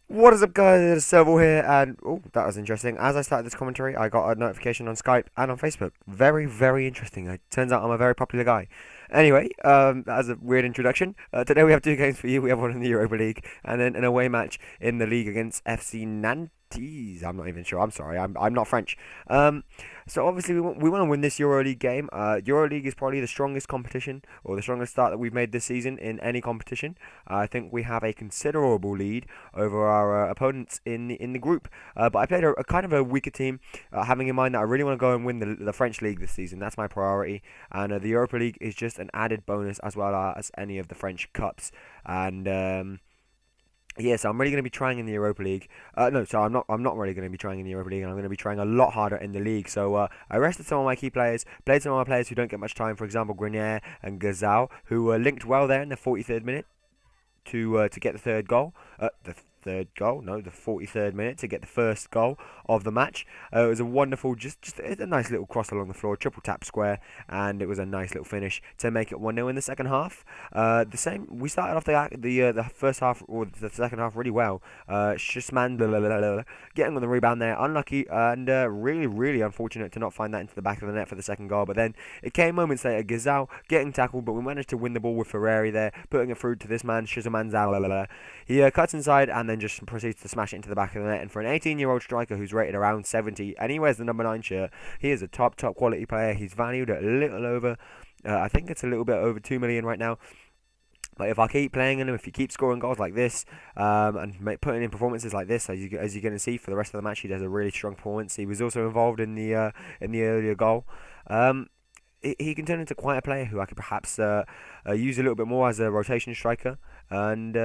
What is up, guys? It's Serval here, and oh, that was interesting. As I started this commentary, I got a notification on Skype and on Facebook. Very, very interesting. It turns out I'm a very popular guy. Anyway, that was a weird introduction. Today we have two games for you. We have one in the Europa League, and then an away match in the league against FC Nantes. I'm not even sure. I'm sorry. I'm not French. So obviously we want to win this EuroLeague game. EuroLeague is probably the strongest competition, or the strongest start that we've made this season in any competition. I think we have a considerable lead over our opponents in the group. But I played a kind of a weaker team, having in mind that I really want to go and win the French league this season. That's my priority, and the Europa League is just an added bonus as well as any of the French cups. And yeah, so I'm really going to be trying in the Europa League. No, so I'm not really going to be trying in the Europa League, and I'm going to be trying a lot harder in the league. So I rested some of my key players, played some of my players who don't get much time. For example, Grenier and Gazal, who linked well there in the 43rd minute to get the third goal. The 43rd minute to get the first goal of the match. It was a wonderful, just a nice little cross along the floor, triple tap square, and it was a nice little finish to make it 1-0 in the second half. We started off the first half or the second half really well. Schussman getting on the rebound there, unlucky and really unfortunate to not find that into the back of the net for the second goal. But then it came moments later, Gazal getting tackled, but we managed to win the ball with Ferrari there, putting it through to this man, Schussman. He cuts inside and then just proceeds to smash it into the back of the net. And for an 18-year-old striker who's rated around 70 and he wears the number 9 shirt, he is a top quality player. He's valued at a little over, I think it's a little bit over 2 million right now. But if I keep playing him, if he keeps scoring goals like this, and putting in performances like this, as you're going to see for the rest of the match, he does a really strong performance. He was also involved in the earlier goal. He can turn into quite a player who I could perhaps use a little bit more as a rotation striker, and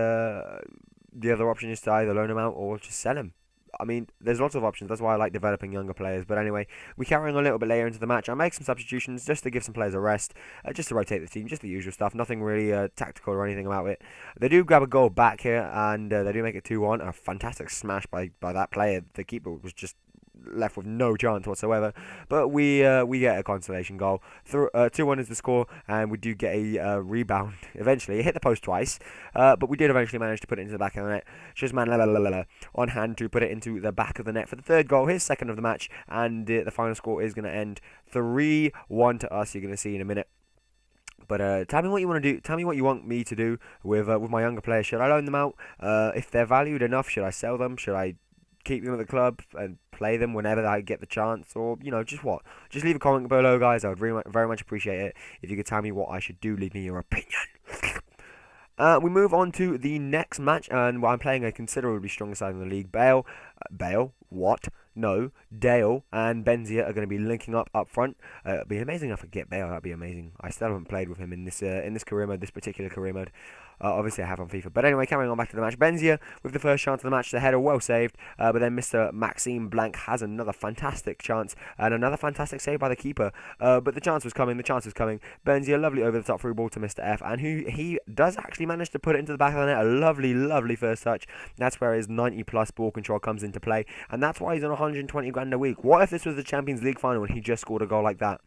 the other option is to either loan him out or just sell him. I mean, there's lots of options. That's why I like developing younger players. But anyway, we're carrying on a little bit later into the match. I make some substitutions just to give some players a rest, just to rotate the team, just the usual stuff. Nothing really tactical or anything about it. They do grab a goal back here, and they do make it 2-1. A fantastic smash by that player. The keeper was just left with no chance whatsoever, but we get a consolation goal. 2-1 is the score, and we do get a rebound eventually. It hit the post twice, but we did eventually manage to put it into the back of the net. Schussman on hand to put it into the back of the net for the third goal, his second of the match, and the final score is going to end 3-1 to us. You're going to see in a minute. But tell me what you want to do. Tell me what you want me to do with my younger players. Should I loan them out? If they're valued enough, should I sell them? Should I keep them at the club and play them whenever I get the chance, or just leave a comment below, guys. I would very much appreciate it if you could tell me what I should do. Leave me your opinion. We move on to the next match, and I'm playing a considerably stronger side in the league. Dale and Benzia are going to be linking up front. It'd be amazing if I could get Bale. That'd be amazing. I still haven't played with him in this career mode, this particular career mode. Obviously, I have on FIFA. But anyway, carrying on back to the match. Benzia with the first chance of the match. The header well saved. But then Mr. Maxime Blanc has another fantastic chance. And another fantastic save by the keeper. But the chance was coming. Benzia, lovely over the top through ball to Mr. F. And he does actually manage to put it into the back of the net. A lovely first touch. That's where his 90-plus ball control comes into play. And that's why he's on 120 grand a week. What if this was the Champions League final and he just scored a goal like that?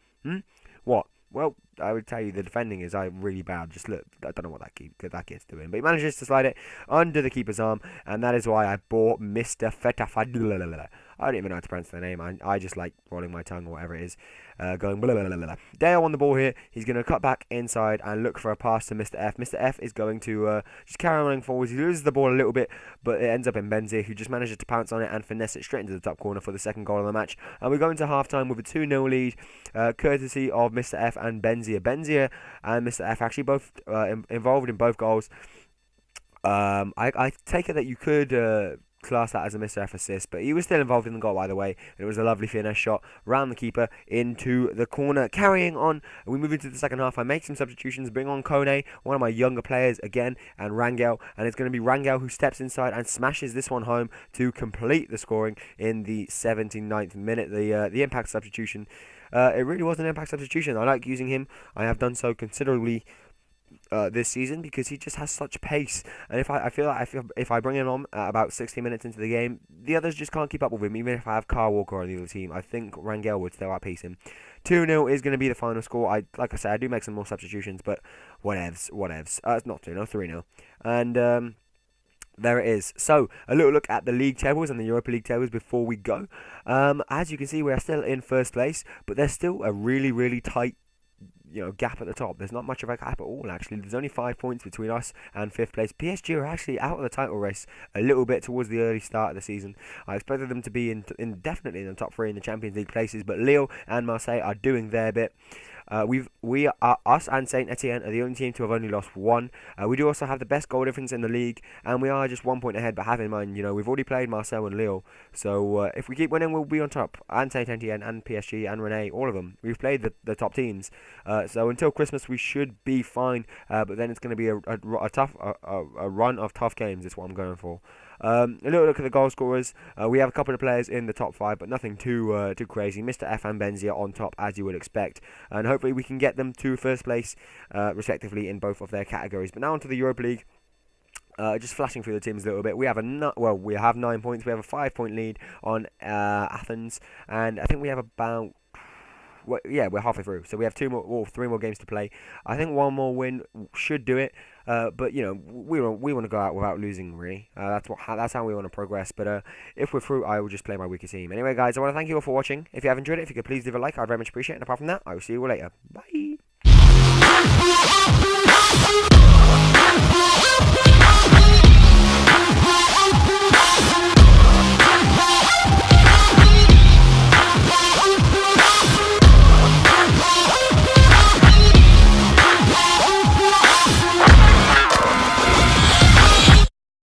What? Well, I would tell you the defending is really bad. Just look, I don't know what that kid's doing, but he manages to slide it under the keeper's arm, and that is why I bought Mr. Fetafad. I don't even know how to pronounce their name. I just like rolling my tongue or whatever it is. Going blah, blah, blah, blah. Dale on the ball here. He's going to cut back inside and look for a pass to Mr. F. Mr. F is going to just carry on running forwards. He loses the ball a little bit, but it ends up in Benzia, who just manages to pounce on it and finesse it straight into the top corner for the second goal of the match. And we go into half-time with a 2-0 lead, courtesy of Mr. F and Benzia. Benzia and Mr. F actually both involved in both goals. I take it that you could class that as a Mr. F assist, but he was still involved in the goal, by the way. And it was a lovely finesse shot round the keeper into the corner. Carrying on, we move into the second half. I make some substitutions, bring on Kone, one of my younger players again, and Rangel, and it's going to be Rangel who steps inside and smashes this one home to complete the scoring in the 79th minute. The impact substitution. It really was an impact substitution. I like using him. I have done so considerably this season because he just has such pace, and if I bring him on at about 60 minutes into the game, the others just can't keep up with him. Even if I have Carl Walker on the other team, I think Rangel would still outpace him. 2-0 is going to be the final score. Like I said, I do make some more substitutions, but whatevs. It's not 2-0, 3-0. And there it is. So, a little look at the league tables and the Europa League tables before we go. As you can see, we are still in first place, but there's still a really, really tight gap at the top. There's not much of a gap at all, actually. There's only 5 points between us and 5th place. PSG are actually out of the title race a little bit towards the early start of the season. I expected them to be definitely in the top 3 in the Champions League places, but Lyon and Marseille are doing their bit. Us and Saint Etienne are the only team to have only lost one. We do also have the best goal difference in the league, and we are just 1 point ahead. But have in mind, we've already played Marseille and Lille, so if we keep winning, we'll be on top. And Saint Etienne and PSG and Rennes, all of them. We've played the top teams, so until Christmas we should be fine. But then it's going to be a run of tough games. Is what I'm going for. A little look at the goal scorers. We have a couple of players in the top 5, but nothing too crazy. Mr. F and Benzia on top, as you would expect, and hopefully we can get them to first place, respectively, in both of their categories. But now onto the Europa League. Just flashing through the teams a little bit. We have 9 points. We have a 5-point lead on Athens, and I think we have about. Well, yeah, we're halfway through, so we have 3 more games to play. I think one more win should do it, but we want to go out without losing, really. That's how we want to progress. But if we're through, I will just play my weaker team. Anyway, guys, I want to thank you all for watching. If you have enjoyed it, if you could please leave a like, I'd very much appreciate it. And apart from that, I will see you all later. Bye.